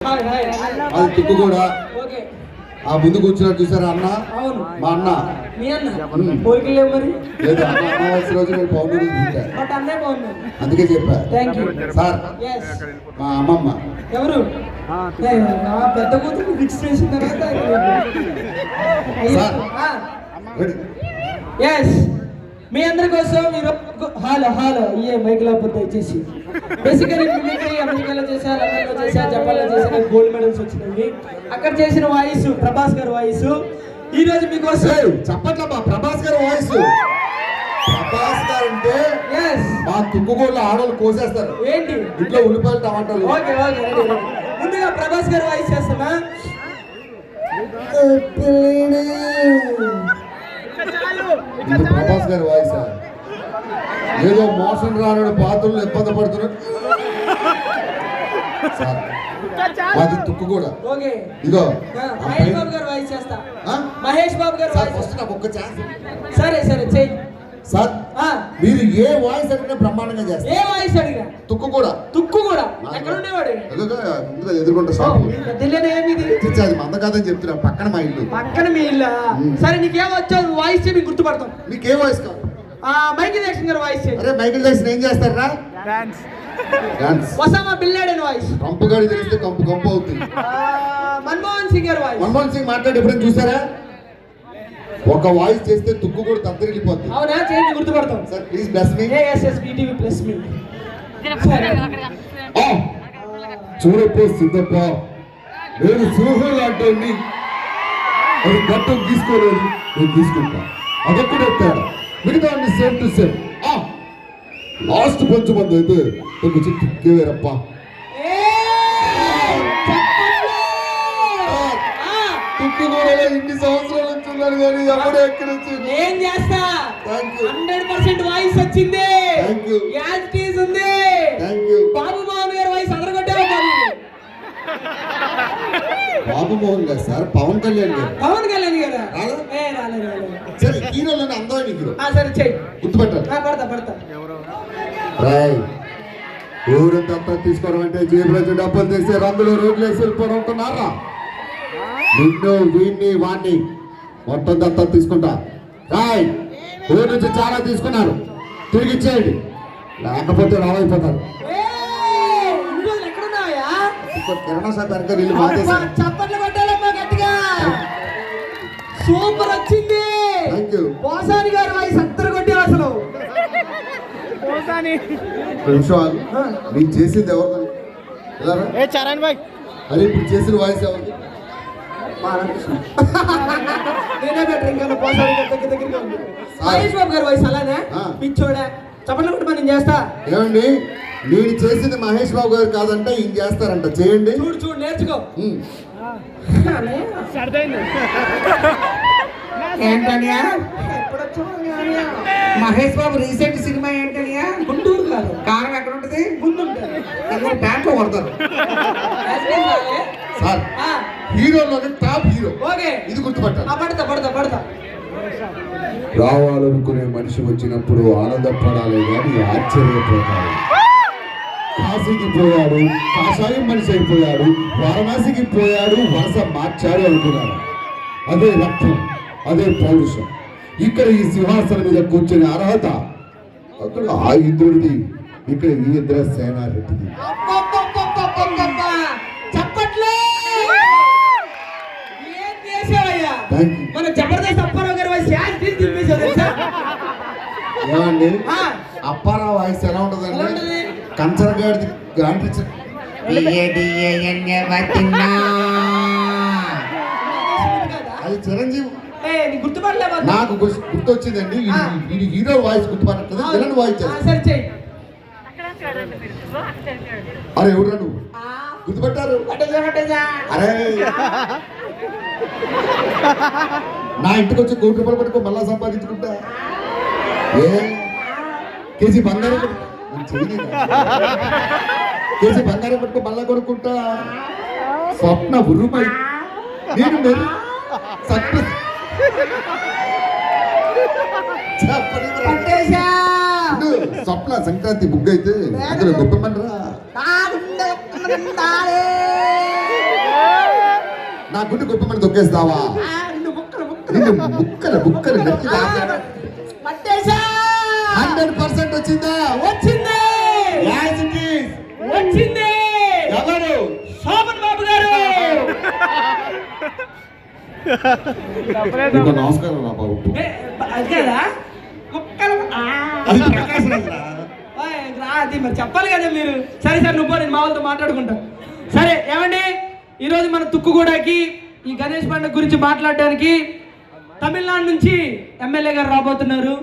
అది తుక్కు కూడా ఆ ముందు కూర్చున్నాడు చూసారా అన్న. అవును మా అన్న. మీ అన్న కోరికలు లేవు మరి. లేదు అన్న అమావాస్య రోజు నేను పౌర్ణమి చూసా. బట్ అన్నే బాగున్నాను. అందుకే చెప్పా. Thank you sir. ఎస్. మా అమ్మమ్మ. ఎవరు? నా పెద్ద కూతురు ఫిక్స్ చేసిన తర్వాత ఎస్ మీ అందరి కోసం మీరు హాలో ఇయే మైక్ లేకపోతే ఇచ్చేసి బేసికలీ మిమిక్రీ అమెరికాలో చేశా, లండన్లో చేశా, జపాన్లో చేశా, నాకు గోల్డ్ మెడల్స్ వచ్చినాయి. అక్కడ చేసిన వాయిస్ ప్రభాస్ గారి వాయిస్ ఈ రోజు మీకోసం. చెప్పట్లమ్మా ప్రభాస్ గారి వాయిస్. ప్రభాస్ గారు అంటే మా తుక్కుగోళ్ళు ఆడవాళ్ళు కోసేస్తారు. ఏంటి ఇంట్లో ఉల్లిపాయలు టమాటాలు. ఓకే ఓకే ముందుగా ప్రభాస్ గారి వాయిస్ చేస్తామా? ప్రభాస్ గారి వాయిస్ ఏదో మోసం రాని పాత్రలు ఇబ్బంది పడుతున్నాడు. అది తుక్కు కూడా. ఇదో మహేష్ బాబు గారు వాయిస్ చేస్తా. మహేష్ బాబు గారు నాకు ఒక్క ఛాన్స్. సరే సరే చెయ్యి సార్. మీరు ఏ వాయిస్ అడిగినా బ్రహ్మాండంగా చేస్తారు. ఏ వాయిస్ అడిగినా తుక్కు కూడా ఎక్కడ ఉండేవాడు? ఎదుర్కొంటా షాపు. అది మంద కాదని చెప్తున్నా. పక్కన మా ఇల్లు. పక్కన మీ ఇల్లు. సరే నీకేం వచ్చావు వాయిస్ మీకు గుర్తుపడతాం. నీకే వాయిస్ కాదు? మైకిల్ జాక్సన్ గారు వాయిస్. అరే మైకిల్ జాక్సన్ ఏం చేస్తారా? Dance. Osama bin Laden voice. కంపు గాడి తెలిస్తే కంపు కంపు అవుతుంది. మన్మోహన్ సింగ్ గారు వాయిస్. మన్మోహన్ సింగ్ మాట్లాడి ఎప్పుడైనా చూసారా? ఒక వాయిస్ చేస్తే తుక్కు కూడా తత్తరిల్లిపోతుంది. అవునా? చేయండి గుర్తుపడతాం. Sir please bless me. ఏఎస్ఎస్ బీటీవీ ప్లస్ మీ. చూడపో సిద్ధప్ప, నేను సింహం లాంటి అది గట్టం తీసుకోలేదు, నేను తీసుకుంటా. అదొక్కడే తేడా, మిగతా అన్ని సేమ్ టు సేమ్. లాస్ట్ పంచు మంది అయితే కొంచెం తిక్కేవేరప్ప. తుక్కు కూడా ఇన్ని సంవత్సరాలు వచ్చున్నారు కానీ ఎవరు ఎక్కడ వచ్చింది. ఏం చేస్తా? 100% వాయిస్ వచ్చింది. యాజిటీస్ ఉంది. బాబు మోహన్ గారి వాయిస్ అదరగొట్టారు. బాబు మోహన్ గారు సార్, పవన్ కళ్యాణ్ గారు. పవన్ కళ్యాణ్ గారు సరే హీరోలోనే అందమైన హీరో. సరే చెయ్యి గుర్తుపట్టారు. పడతా ఊరంతా తీసుకోవడం అంటే జేబులో డబ్బులు తెస్తే రంగులు రోడ్లు వేసి వెళ్ళిపోవడం అనుకున్నారా? నిన్ను వీడిని వాడిని మొత్తం దత్తా తీసుకుంటా. రాయ్ ఊరి నుంచి చాలా తీసుకున్నారు, తిరిగి ఇచ్చేయండి, లేకపోతే రావైపోతారు. కిరణా సార్ సూపర్ వచ్చింది. పోసాని గారు వాయిస్ అత్తరు కొట్టారు అసలు. మీరు చేసింది ఎవరు? చరణ్ భాయ్. అరే ఇప్పుడు చేసిన వాయిస్ ఎవరు? నేనే బెటర్. ఇంకా దగ్గర మహేష్ బాబు గారు వాయిస్ అలానే పిచ్చోడా. చెప్పండి కూడా నేను చేస్తా. ఏమండి నేను చేసింది మహేష్ బాబు గారు కాదంటే ఈయన చేస్తారంట. చేయండి. చూడు నేర్చుకో. ఏంటనియా మహేష్ బాబు రీసెంట్ సినిమా ఏంటనియా? గుంటూరు కాదు. కారం ఎక్కడ ఉంటుంది? ముందుంటారు. ప్యాంట్లో కొడతారు సార్. హీరోలోనే top hero. ఇది గుర్తుపట్టాలి. పడతా రావాలనుకునే మనిషి వచ్చినప్పుడు ఆనందపడాలి కానీ ఆశ్చర్యపోతాడు. కాశీకి పోయాడు, కాషాయం మనిషి అయిపోయాడు. వారణాసికి పోయాడు, వలస మార్చాడు అనుకున్నాడు. అదే రక్తం, అదే పౌరుషం. ఇక్కడ ఈ సింహాసనం మీద కూర్చునే అర్హత అక్కడ ఆ ఇంద్రుడిది, ఇక్కడ ఈ ఇంద్ర సేనారెడ్డిది. మన జబర్దస్త్ అప్పారావు గారి వాయిస్ ఏమండి అప్పారావు వాయిస్ ఎలా ఉంటుందండి? కంచరగాడి అది చిరంజీవి. నాకు గుర్తొచ్చిందండి. ఇది హీరో వాయిస్ గుర్తుపట్టలేదు, విలన్ వాయిస్. అరే ఎవరు నువ్వు గుర్తుపట్టారు? అరే నా ఇంటికి వచ్చి 1 కోటి రూపాయలు పట్టుకో మళ్ళా సంపాదించుకుంటా. కేజీ బంగారం పట్టుకో మళ్ళా కొనుక్కుంటా. స్వప్న ఉరుమై నేను స్వప్న సంక్రాంతి బుక్ అయితే అందులో గొప్ప మండరా. నా గుడ్డు గొప్పమని తొక్కేస్తావా రెండు ముక్కలు నిన్ను ముక్కలు నరికి పట్టేశా 100% వచ్చిందా వచ్చింది Yes, it is. వచ్చింది ఎవరు శోభన్ బాబు గారు నీకు నమస్కారం రా బాబు అదేరా ముక్కలు అది ప్రకాశ్ రాజ్ రా. అది మరి చెప్పాలి కదా మీరు. సరే సార్ నువ్వు నేను మా వాళ్ళతో మాట్లాడుకుంటా. సరే ఏమండి, ఈరోజు మన తుక్కుగూడకి ఈ గణేష్ పండుగ గురించి మాట్లాడడానికి తమిళనాడు నుంచి ఎమ్మెల్యే గారు రాబోతున్నారు.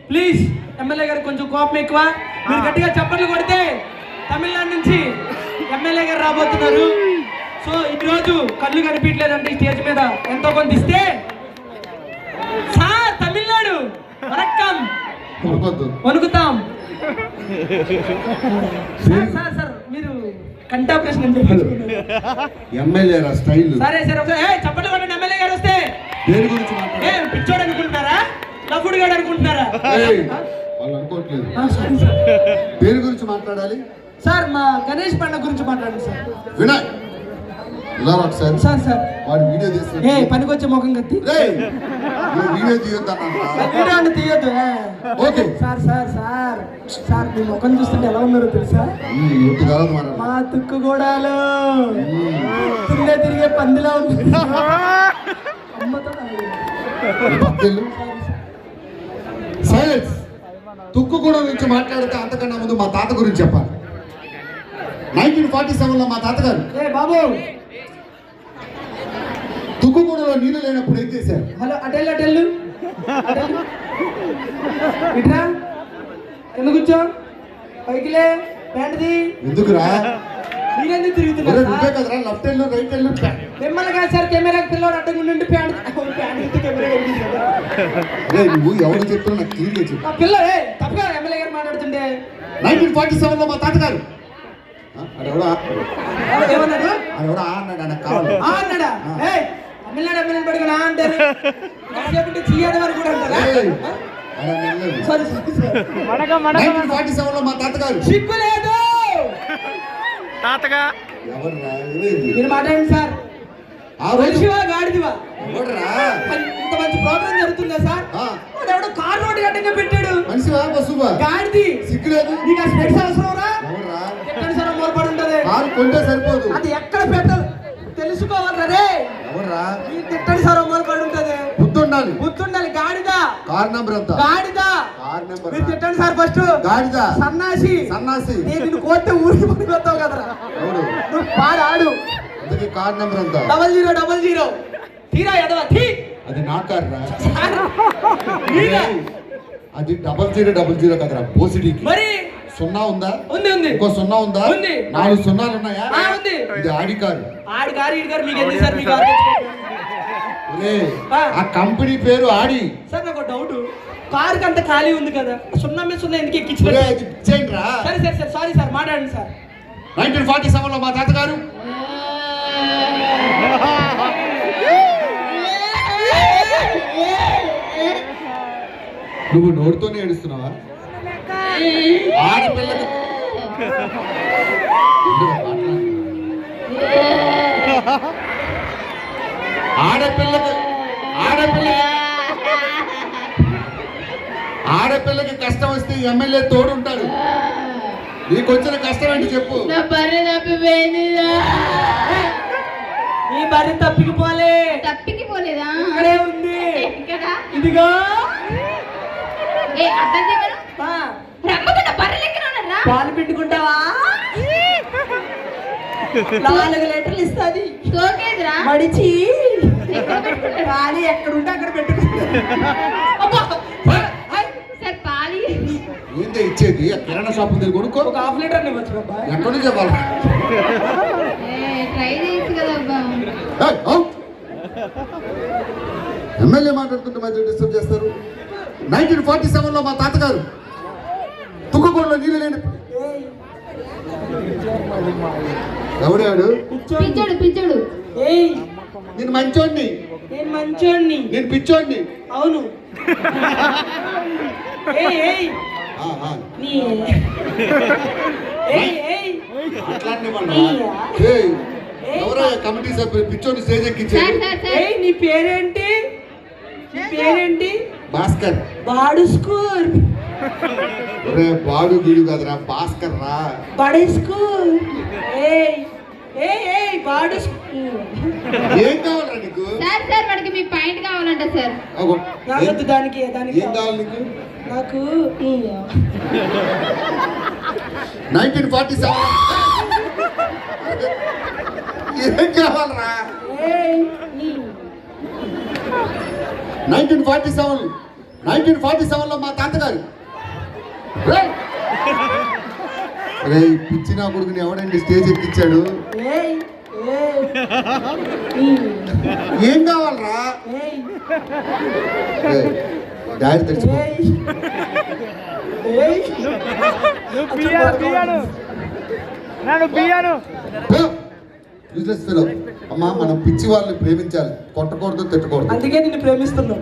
ప్లీజ్ ఎమ్మెల్యే గారు కొంచెం కోపం ఎక్కువ, మీరు గట్టిగా చప్పట్లు కొడితే తమిళనాడు నుంచి ఎమ్మెల్యే గారు రాబోతున్నారు. సో ఈరోజు కళ్ళు కనిపించలేదంటే స్టేజ్ మీద ఎంతో కొంత ఇస్తే సార్ తమిళనాడు వరక్కం అనుకోవద్దు. వణుకుతాం. సార్ మీరు కంటాపరేషన్ అని చెప్పారు. ఎమ్మెల్యే రా స్టైల్ సరే సరే ఒకసారి చప్పట్లు కొట్టండి. ఎమ్మెల్యే గారు వస్తే దేని గురించి మాట్లాడాలి పిచ్చోడు అనుకుంటున్నారా, లఫుడు గాడు అనుకుంటున్నారా? వాళ్ళు అనుకోవట్లేదు. Sorry sir. దేని గురించి మాట్లాడాలి సార్ మా గణేష్ పండుగ గురించి మాట్లాడండి సార్. వినాయ్ ఇలా ఒకసారి సార్ వాడు వీడియో తీస్తాడు. పనికొచ్చే ముఖం కత్తి వీడియో తీయొద్దన్నా వీడియో తీయొద్దు. ఓకే సార్ మీ ముఖం చూస్తుంటే ఎలా ఉన్నారో తెలుసా? ఇంటి కాదు మన మా తుక్కుగూడలో తిరిగే పందిలా ఉంది. అమ్మతో సైలెన్స్. తుక్కుగూడ నుంచి మాట్లాడితే అంతకన్నా ముందు మా తాత గురించి చెప్పాలి. 1947లో మా తాతగారు బాబు తుక్కుగూడలో నీళ్ళు లేనప్పుడు ఏం చేశారు? హలో అటెల్లు ఇట్రా ఎందుకు కూర్చో పైకిలే ప్యాంట్ది ఎందుకురా మీరెందుకు నువ్వే తిరుగుతున్నారు? కదరా లెఫ్ట్ ఎల్లు రైట్ ఎల్లు మిమ్మల్ని కాదు సార్, కెమెరాకి పిల్లవాడు అడ్డంగా ఉండి ప్యాంట్ కెమెరా నువ్వు ఎవరు చెప్తున్నా నాకు క్లియర్గా చెప్పు. ఆ పిల్ల తప్పగా ఎమ్మెల్యే గారు మాట్లాడుతుండే 1947లో మా తాతగారు అడెవడా ఏమన్నాడు? అన్నాడు నాకు కావాలి. అన్నాడా? తమిళనాడు ఎమ్మెల్యే పడుకుని అంటారు. కాసేపు చీయాలి వారు కూడా అంటారా? సారీ 1947లో మా తాతగారు సిగ్గు లేదు. తాతగా ఎవర్రా మీరు మాట్లాడండి సార్. ఆ రోజు మనిషివా గాడిదివా? ఎవర్రా ఇంత మంచి ప్రోగ్రామ్ జరుగుతుందా సార్? వాడు ఎవడో కార్ రోడ్డు గడ్డంగా పెట్టాడు. మనిషివా బస్సువా గాడిది సిగ్గులేదు. నీకు ఆ స్పెక్స్ అవసరం రా? ఎవర్రా ఎక్కడ సార్ మోరపడి ఉంటది. కారు కొంటే సరిపోదు. అది ఎక్కడ పెట్టాలి తెలుసుకోవాలి రే. ఎవర్రా మీరు తిట్టండి సార్ మోరపడి ఉంటది. బుద్ధుండాలి. గుర్తుండాలి. గాడిదా కార్ నెంబర్ ఎంత? గాడిదా కార్ నెంబర్ మీరు తిట్టండి సార్ ఫస్ట్. గాడిదా సన్నాసి నేను కోస్తే ఊరికి పడిపోతావు కదరా. ఎవడు నువ్వు ఆడు అందుకే కార్ నెంబర్ ఎంత? 0000 తీరా ఎదవా తీ. అది నా కార్ రా. మీరా? అది 0000 కదరా బోసిడీకి. మరి సున్నా ఉందా? ఉంది ఇంకో సున్నా ఉందా? ఉంది. 4 సున్నాలు ఉన్నాయా? ఉంది. ఇది ఆడి కారు. ఆడి గారు మీకు ఎందుకు సార్? మీకు ఆ కంపెనీ పేరు ఆడి. సార్ నాకు డౌట్, కారుకి అంత ఖాళీ ఉంది కదా, సున్నా మీద సున్నా ఎందుకు ఎక్కించు? సరే సారీ సార్ మాట్లాడండి సార్. 1947లో మా తాతగారు నువ్వు నోటితోనే ఏడుస్తున్నావా? ఆడపిల్లకి ఆడపిల్లకి కష్టం వస్తే ఎమ్మెల్యే తోడు ఉంటాడు. నీకు వచ్చిన కష్టం ఏంటి చెప్పు. నా బర్రె తప్పిపోయిందిరా. నీ భార్య తప్పిపోలే. తప్పిపోలేదా? ఇక్కడే ఉంది. ఇక్కడ ఇదిగో అర్థం చేయగలరు రమ్మకున్న బర్రెలు ఎక్కడ ఉన్నారా? పాలు పెట్టుకుంటావా? 4 లీటర్లు ఇస్తుంది. తోకేదిరా మడిచి ఎక్కడ పెట్టుకుంటారు? పాలు ఎక్కడుంటే అక్కడ పెట్టుకుంటా. సార్ పాలి ఏంటే ఇచ్చేది? ఆ కిరాణా షాప్ ఉంది కొనుక్కో. ఒక 1/2 లీటర్ ఇవ్వచ్చు బాబా. ఎక్కడి నుంచి ఇవ్వాలి? ట్రై చేయొచ్చు కదా అబ్బా. ఎమ్మెల్యే మాట్లాడుతుంటే మధ్య డిస్టర్బ్ చేస్తారు. 1947లో మా తాతగారు తుక్కుగూడలో నీళ్ళు లేని ఎవడాడు? పిచ్చోడు ఏయ్ నేను మంచోడిని. నేను మంచోడిని. నేను పిచ్చోడిని. అవును. ఏయ్ ఆ, ఆ. నీ ఏయ్ అట్లాంటి నీయా? ఎవరయ్యా కమిటీ సభ్యులు పిచ్చోని స్టేజ్ సార్ ఎక్కించారు? సార్ సార్ ఏయ్ నీ పేరేంటి? నీ పేరేంటి? భాస్కర్. బాడు స్కూల్. ఒరే బాడు గీడు కదరా, భాస్కర్ రా. బడే స్కూల్. ఏయ్ ఏయ్ ఏయ్ బాడు స్కూల్. ఏం కావాలరా నీకు? సార్ సార్ వాడికి మీ పాయింట్ కావాలంట సార్. అగో, నాకొద్దు దానికి ఏం కావాలి నీకు? నాకు 1947 ఏం కావాలరా? 1947 లో మా తాతగారు రే పిచ్చి నా కొడుకుని ఎవడండి స్టేజ్ ఎక్కించాడు? ఏం కావాలరా? డాడీ తెచ్చిపో. Business fellow. అమ్మా మనం పిచ్చి వాళ్ళని ప్రేమించాలి, కొట్టకూడదు, తిట్టకూడదు. అందుకే నిన్ను ప్రేమిస్తున్నావు.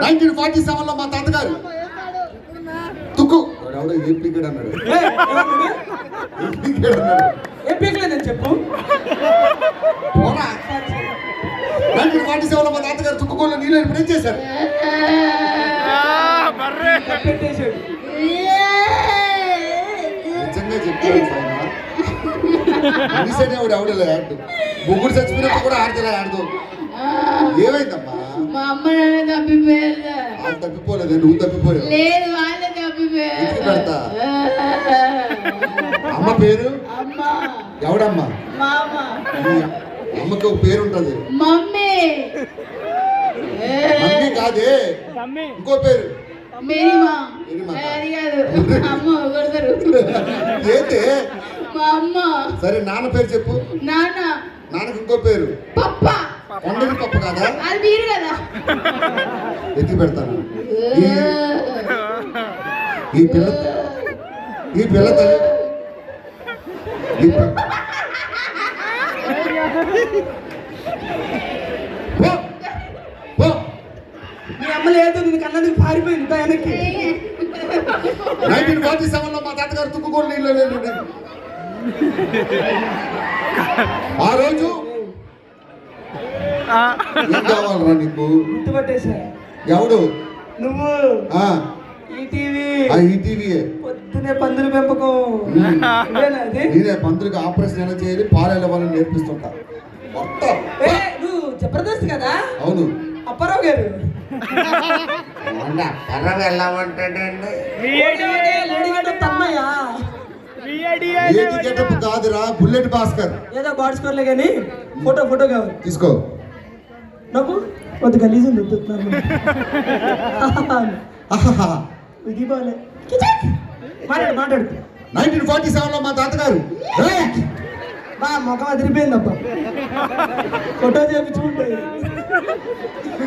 1947 లో మా తాతగారు తుక్కు ఎవడో ఏ పీకెడ్ అన్నాడు. ఏ పీకెడ్ అన్నాడు. ఏం పీకలేదని చెప్పు. 1947 లో మా తాతగారు తుక్కుకోళ్ళు నీళ్ళు ఏం చేశారు? పెట్టేశాడు. నిజంగా చెప్పాడు ఎవడలే ఆడు బొగ్గుడు చచ్చిపోయినప్పుడు కూడా ఆడతలే ఆడుతూ. ఏమైందమ్మా? మా అమ్మ నాన్న తప్పిపోయారు సార్. వాళ్ళు తప్పిపోలేదు, నువ్వు తప్పిపోయావు. లేదు వాళ్ళే తప్పిపోయారు. ఎందుకు పెడతా? అమ్మ పేరు? అమ్మ. ఎవడమ్మా? మామ. నీ అమ్మకి ఒక పేరు ఉంటది. మమ్మీ. మమ్మీ కాదే, ఇంకో పేరు. మేరీమా. మేరీమా. అది కాదు. అమ్మ కొడతారు. ఏంటి? మా అమ్మ. సరే నాన్న పేరు చెప్పు. నాన్న. నాన్నకి ఇంకో పేరు. పప్ప. కొండని పప్పు కాదా? అది మీరు కదా. ఎత్తి పెడతాను. ఈ పిల్ల తల్లి నీ అమ్మ లేదు, నేను కన్నదికి పారిపోయింది వెనక్కి. 1947 లో మా తాతగారు తుక్కుకోళ్ళు నీళ్ళు లేదు. ఆ రోజు ఏం కావాలరా నీకు? గుర్తుపట్టేశా. ఎవడు? నువ్వు. ఈటీవీ. ఈటీవీయే. పొద్దునే పందుల పెంపకం. ఇదేనా అది? నేనే పందులకి ఆపరేషన్ ఎలా చేయాలి, పాలు వెళ్ళవాలని నేర్పిస్తుంటా మొత్తం. నువ్వు జబర్దస్త్ కదా? అవును. అప్పారావు గారు. కర్ర వెళ్ళామంటాడండి. తమ్మయ్యా. ఏటి గెటప్ కాదురా, బుల్లెట్ భాస్కర్. ఏదో బాడీ స్కోర్లే కానీ ఫోటో కావాలి. తీసుకో. నాకు కొద్ది గలీజ్ ఉంది. ఇది బాలే. మాట్లాడు. 1947 లో మా తాతగారు బా ముఖం అదిరిపోయిందబ్బా. ఫోటో చేయించుకుంటాయి.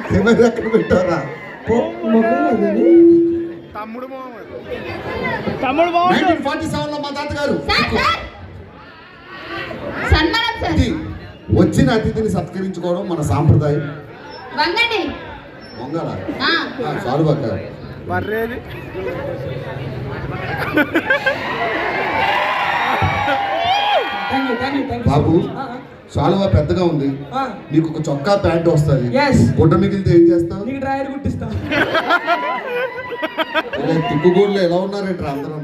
కెమెరా ఎక్కడ పెట్టారా? ముఖం అదే. తమ్ముడు 1947 లో మా తాతగారు సార్ సార్. సన్మానం సార్. ఇది వచ్చిన అతిథిని సత్కరించుకోవడం మన సాంప్రదాయం. వంగండి. వంగల ఆ. చాలు పక్క. బర్రేది బాబు చాలువా పెద్దగా ఉంది, నీకు ఒక చొక్కా ప్యాంట్ వస్తుంది. గుడ్డ మిగిలితే ఏం చేస్తావు? నీకు డ్రైవర్ గుట్టిస్తాం. తుక్కుగూడలో ఎలా ఉన్నారంటారు అందరూ?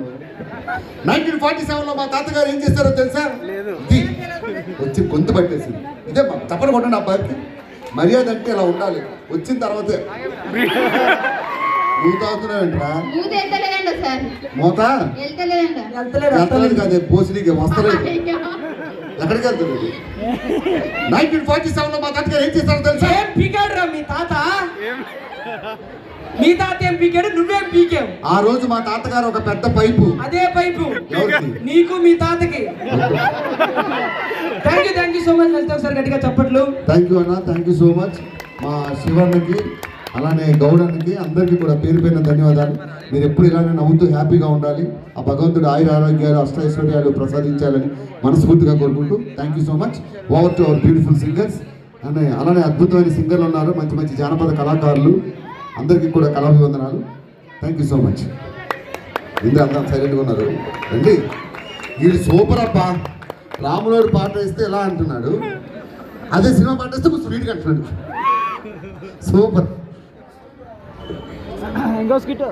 1947 లో మా తాతగారు ఏం చేస్తారో తెలుసా? ఇది వచ్చి గొంతు పట్టేసింది. ఇదే తప్పని కొట్టండి అబ్బాయికి. మర్యాద అంటే ఇలా ఉండాలి. వచ్చిన తర్వాతే నువ్వు తాగుతున్నావేంట్రా? మూత వెళ్తలేదంట సార్. మోత వెళ్తలేదంట. వెళ్తలేదు కాదే, పోసినీకి వస్తలేదు. ఎక్కడికి వెళ్తుంది? 1947 లో మా తాతగారు ఏం చేస్తారో తెలుసా? ఏం పీకాడు రా మీ తాత? మీ తాత ఏం పీకాడు, నువ్వేం పీకావు? ఆ రోజు మా తాతగారు ఒక పెద్ద పైపు. అదే పైపు ఎవరికి? నీకు మీ తాతకి. Thank you so much. ఒకసారి గట్టిగా చప్పట్లు. థ్యాంక్ యూ అన్న, థ్యాంక్ యూ సో మచ్. మా శివన్నకి అలానే గౌడన్నకి అందరికీ కూడా పేరు పేరున ధన్యవాదాలు. మీరు ఎప్పుడు ఇలానే నవ్వుతూ హ్యాపీగా ఉండాలి. ఆ భగవంతుడు ఆయుర ఆరోగ్యాలు అష్టైశ్వర్యాలు ప్రసాదించాలని మనస్ఫూర్తిగా కోరుకుంటూ thank you so much. Over to our beautiful singers. అలానే అద్భుతమైన సింగర్లు ఉన్నారు, మంచి మంచి జానపద కళాకారులు. అందరికీ కూడా కళాభివందనాలు. Thank you so much. ఇందులో అంతా సైలెంట్గా ఉన్నారు. రండి, వీళ్ళు సూపర్ అబ్బా. రాములోడు పాట వేస్తే ఎలా అంటున్నాడు, అదే సినిమా పాట వేస్తే కొంచెం స్వీట్గా అంటున్నాడు. సూపర్. ఇంకో స్కిట్